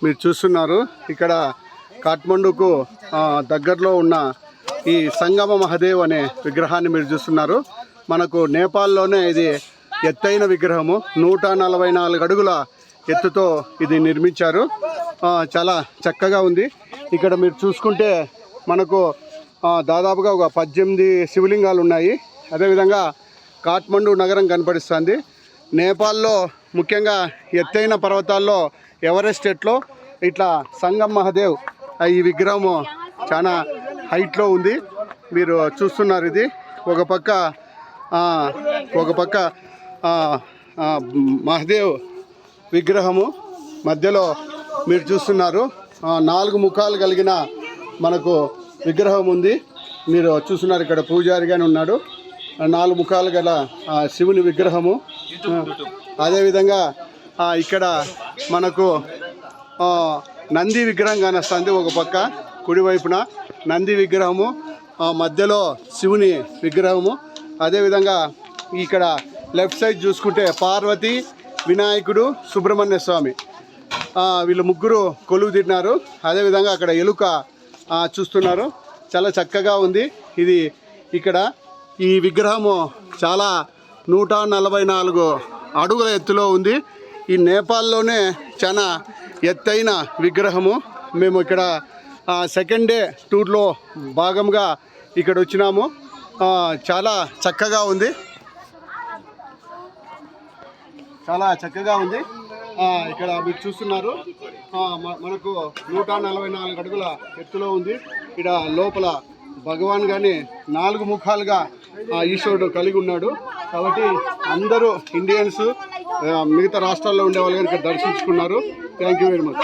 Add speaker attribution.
Speaker 1: మీరు చూస్తున్నారు ఇక్కడ కాఠ్మండూకు దగ్గరలో ఉన్న ఈ సంగమ మహాదేవ్ అనే విగ్రహాన్ని మీరు చూస్తున్నారు. మనకు నేపాల్లోనే ఇది ఎత్తైన విగ్రహము. 144 అడుగుల ఎత్తుతో ఇది నిర్మించారు. చాలా చక్కగా ఉంది. ఇక్కడ మీరు చూసుకుంటే మనకు దాదాపుగా ఒక 18 శివలింగాలు ఉన్నాయి. అదేవిధంగా కాఠ్మండూ నగరం కనపడిస్తుంది. నేపాల్లో ముఖ్యంగా ఎత్తైన పర్వతాల్లో ఎవరెస్ట్ ఎట్లో ఇట్లా సంగమ్ మహాదేవ్ ఈ విగ్రహము చాలా హైట్లో ఉంది. మీరు చూస్తున్నారు. ఇది ఒక పక్క మహాదేవ్ విగ్రహము మధ్యలో మీరు చూస్తున్నారు 4 ముఖాలు కలిగిన మనకు విగ్రహం ఉంది. మీరు చూస్తున్నారు ఇక్కడ పూజారిగానే ఉన్నాడు. 4 ముఖాలు గల శివుని విగ్రహము. అదేవిధంగా ఇక్కడ మనకు నంది విగ్రహం కానొస్తుంది. ఒక పక్క కుడివైపున నంది విగ్రహము, మధ్యలో శివుని విగ్రహము. అదేవిధంగా ఇక్కడ లెఫ్ట్ సైడ్ చూసుకుంటే పార్వతి, వినాయకుడు, సుబ్రహ్మణ్య స్వామి వీళ్ళు ముగ్గురు కొలువు తిన్నారు. అదేవిధంగా అక్కడ ఎలుక చూస్తున్నారు. చాలా చక్కగా ఉంది. ఇది ఇక్కడ ఈ విగ్రహము చాలా 144 అడుగుల ఎత్తులో ఉంది. ఈ నేపాల్లోనే చాలా ఎత్తైన విగ్రహము. మేము ఇక్కడ సెకండ్ డే టూర్లో భాగంగా ఇక్కడ వచ్చినాము. చాలా చక్కగా ఉంది. ఇక్కడ మీరు చూస్తున్నారు మనకు 144 అడుగుల ఎత్తులో ఉంది. ఇక్కడ లోపల భగవాన్ గాని 4 ముఖాలుగా ఈశ్వరుడు కలిగి ఉన్నాడు. కాబట్టి అందరూ ఇండియన్స్ మిగతా రాష్ట్రాల్లో ఉండే వాళ్ళు కనుక దర్శించుకున్నారు. Thank you very much.